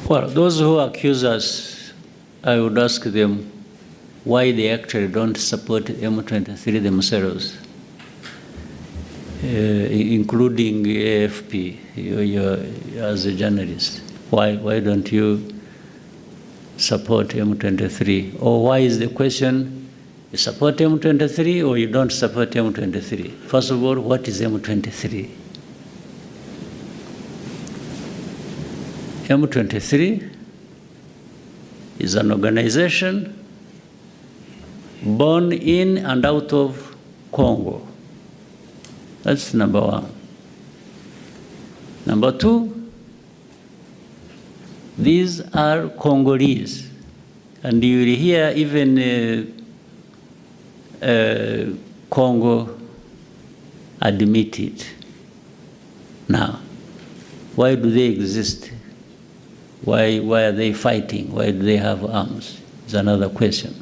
Well, those who accuse us, I would ask them why they actually don't support M23 themselves, including AFP, as a journalist. Why don't you support M23? Or why is the question, you support M23 or you don't support M23? First of all, what is M23? M23 is an organization born in and out of Congo. That's number one. Number two, these are Congolese. And you will hear even Congo admit it. Now, why do they exist? Why are they fighting? Why do they have arms? Is another question.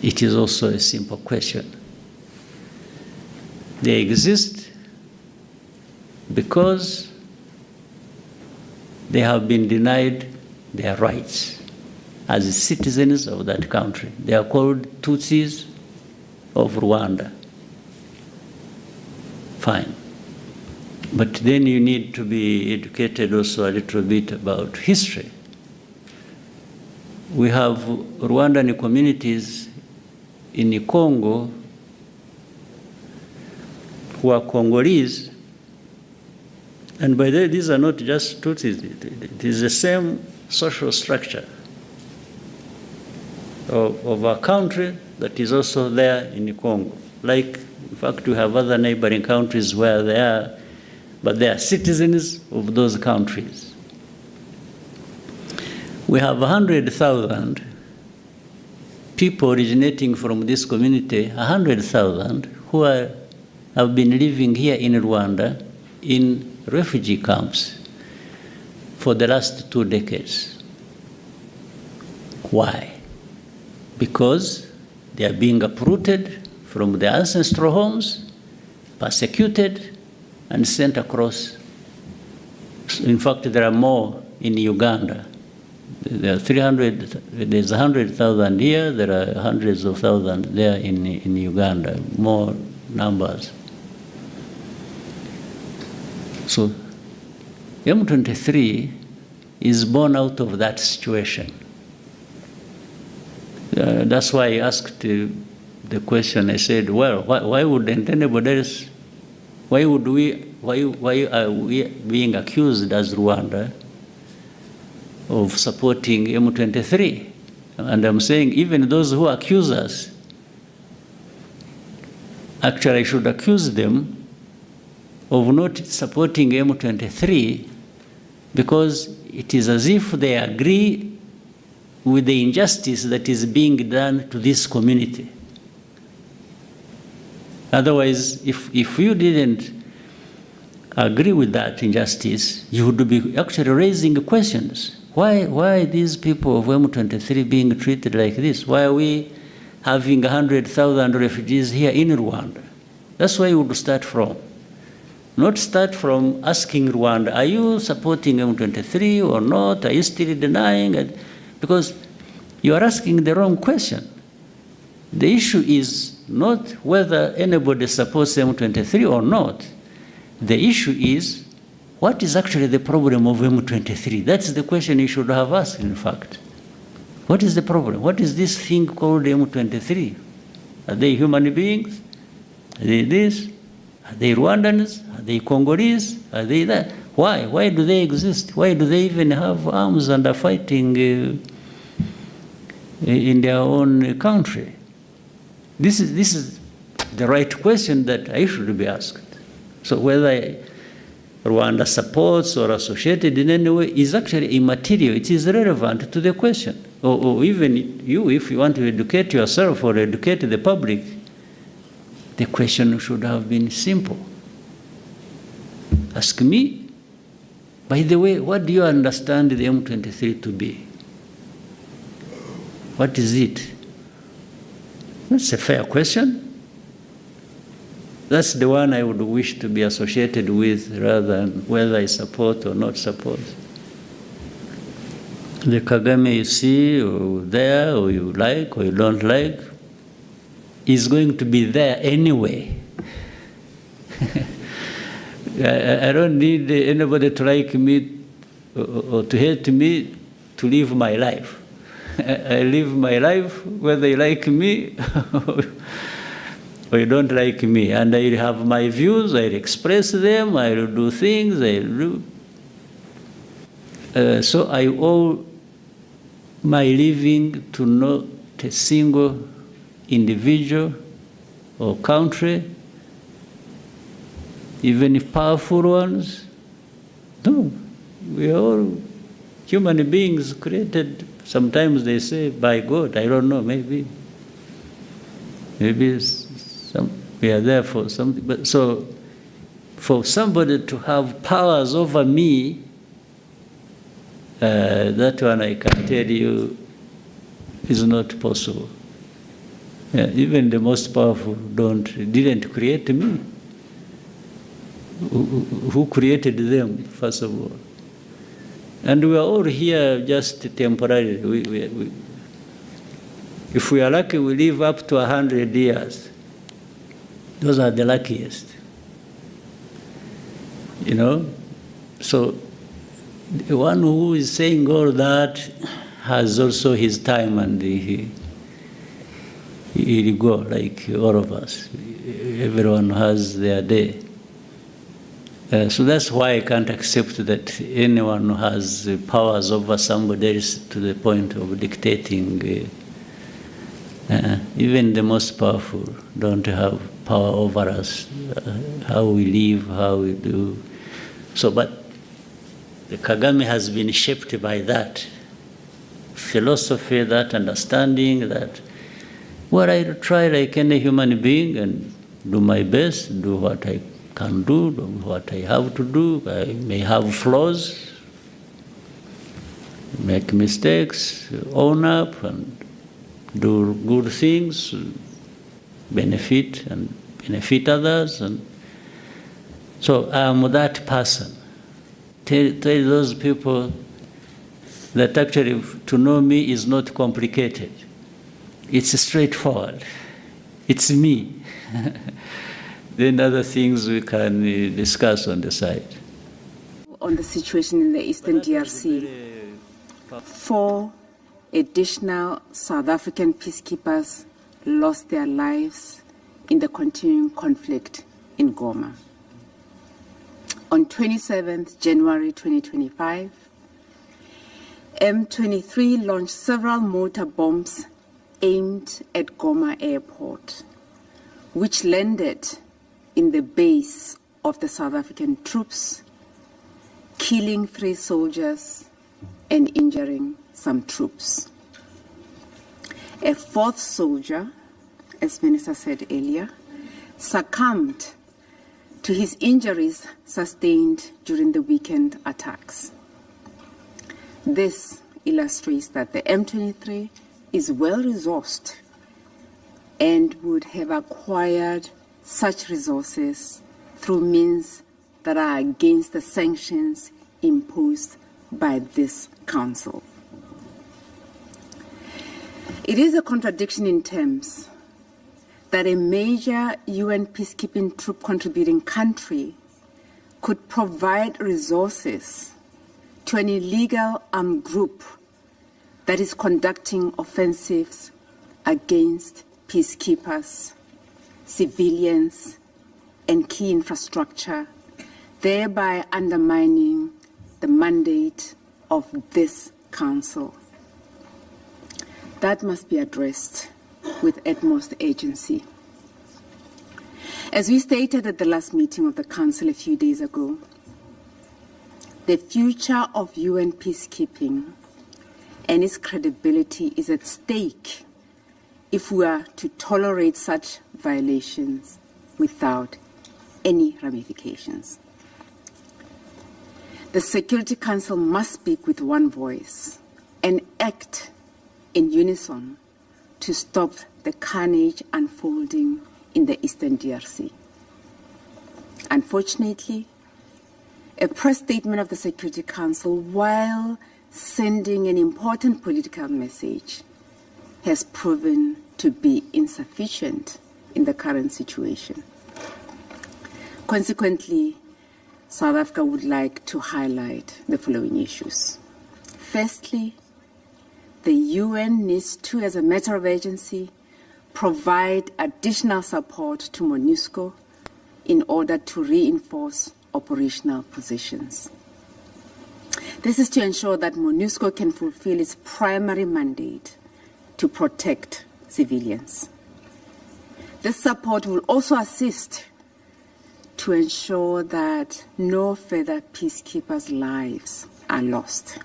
It is also a simple question. They exist because they have been denied their rights as citizens of that country. They are called Tutsis of Rwanda. Fine. But then you need to be educated also a little bit about history. We have Rwandan communities in Congo who are Congolese, and by the way, these are not just Tutsis, it is the same social structure of our country that is also there in Congo. Like, in fact, we have other neighboring countries where they are, but they are citizens of those countries. We have 100,000 people originating from this community, 100,000 who have been living here in Rwanda in refugee camps for the last 2 decades. Why? Because they are being uprooted from their ancestral homes, persecuted, and sent across. In fact, there are more in Uganda. There are 300, there's 100,000 here, there are hundreds of thousands there in Uganda, more numbers. So M23 is born out of that situation. That's why I asked the question. I said, well, why wouldn't anybody else, why are we being accused as Rwanda of supporting M23? And I'm saying even those who accuse us, actually I should accuse them of not supporting M23 because it is as if they agree with the injustice that is being done to this community. Otherwise, if you didn't agree with that injustice, you would be actually raising questions. Why these people of M23 being treated like this? Why are we having 100,000 refugees here in Rwanda? That's where you would start from. Not start from asking Rwanda, are you supporting M23 or not? Are you still denying it? Because you are asking the wrong question. The issue is not whether anybody supports M23 or not. The issue is, what is actually the problem of M23? That's the question you should have asked, in fact. What is the problem? What is this thing called M23? Are they human beings? Are they this? Are they Rwandans? Are they Congolese? Are they that? Why? Why do they exist? Why do they even have arms and are fighting in their own country? This is the right question that I should be asked. So whether Rwanda supports or associated in any way is actually immaterial. It is relevant to the question. Or even you, if you want to educate yourself or educate the public, the question should have been simple. Ask me, by the way, what do you understand the M23 to be? What is it? That's a fair question. That's the one I would wish to be associated with rather than whether I support or not support. The Kagame you see or there, or you like or you don't like, is going to be there anyway. I don't need anybody to like me or to hate me to live my life. I live my life whether you like me or you don't like me. And I have my views, I express them, I do things, I do. So I owe my living to not a single individual or country, even if powerful ones. No, we are all human beings created, sometimes they say, by God. I don't know, maybe we are there for something. But so for somebody to have powers over me, that one I can tell you is not possible. Even the most powerful didn't create me. Who created them, first of all? And we are all here just temporarily. If we are lucky, we live up to 100 years. Those are the luckiest. You know? So the one who is saying all that has also his time, and he'll go, like all of us. Everyone has their day. So that's why I can't accept that anyone who has powers over somebody else to the point of dictating. Even the most powerful don't have power over us, how we live, how we do. So, but the Kagame has been shaped by that philosophy, that understanding, that, well, I try like any human being and do my best, do what I can do what I have to do. I may have flaws, make mistakes, own up and do good things, benefit others. And so I'm that person. Tell those people that actually to know me is not complicated. It's straightforward. It's me. Then other things we can discuss on the side. On the situation in the Eastern DRC, 4 additional South African peacekeepers lost their lives in the continuing conflict in Goma. On 27th January 2025, M23 launched several mortar bombs aimed at Goma airport, which landed in the base of the South African troops, killing 3 soldiers and injuring some troops. A 4th soldier, as Minister said earlier, succumbed to his injuries sustained during the weekend attacks. This illustrates that the M23 is well-resourced and would have acquired such resources through means that are against the sanctions imposed by this council. It is a contradiction in terms that a major UN peacekeeping troop contributing country could provide resources to an illegal armed group that is conducting offensives against peacekeepers, civilians, and key infrastructure, thereby undermining the mandate of this council. That must be addressed with utmost urgency. As we stated at the last meeting of the council a few days ago, the future of UN peacekeeping and its credibility is at stake if we are to tolerate such violations without any ramifications. The Security Council must speak with one voice and act in unison to stop the carnage unfolding in the Eastern DRC. Unfortunately, a press statement of the Security Council, while sending an important political message has proven to be insufficient in the current situation. Consequently, South Africa would like to highlight the following issues. Firstly, the UN needs to, as a matter of urgency, provide additional support to MONUSCO in order to reinforce operational positions. This is to ensure that MONUSCO can fulfill its primary mandate to protect civilians. This support will also assist to ensure that no further peacekeepers' lives are lost.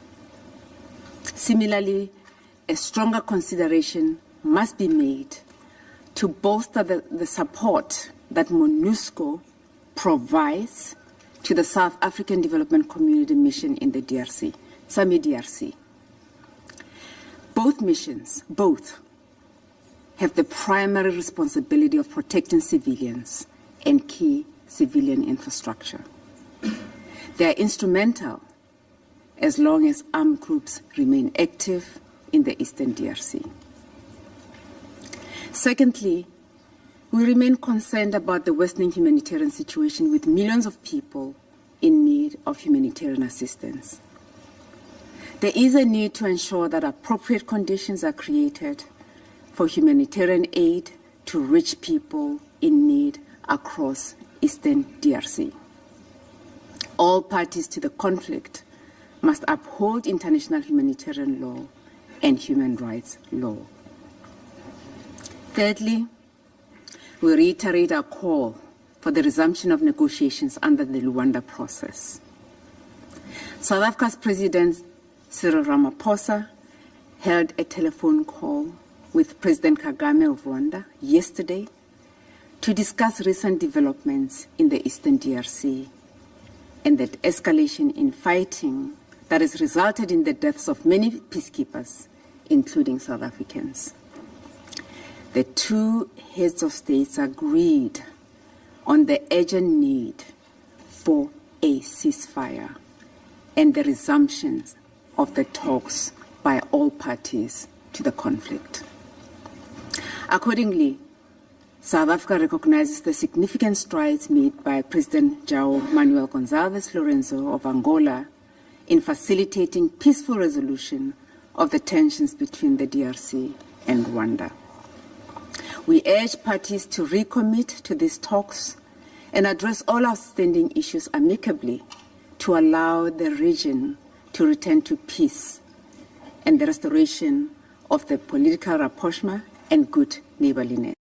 Similarly, a stronger consideration must be made to bolster the support that MONUSCO provides to the South African Development Community Mission in the DRC, SAMI DRC. Both missions, have the primary responsibility of protecting civilians and key civilian infrastructure. They are instrumental as long as armed groups remain active in the Eastern DRC. Secondly, we remain concerned about the worsening humanitarian situation with millions of people in need of humanitarian assistance. There is a need to ensure that appropriate conditions are created for humanitarian aid to reach people in need across Eastern DRC. All parties to the conflict must uphold international humanitarian law and human rights law. Thirdly, we reiterate our call for the resumption of negotiations under the Luanda process. South Africa's President Cyril Ramaphosa held a telephone call with President Kagame of Rwanda yesterday to discuss recent developments in the Eastern DRC and the escalation in fighting that has resulted in the deaths of many peacekeepers, including South Africans. The two heads of states agreed on the urgent need for a ceasefire and the resumption of the talks by all parties to the conflict. Accordingly, South Africa recognizes the significant strides made by President João Manuel Gonçalves Lourenço of Angola in facilitating peaceful resolution of the tensions between the DRC and Rwanda. We urge parties to recommit to these talks and address all outstanding issues amicably to allow the region to return to peace and the restoration of the political rapprochement and good neighborliness.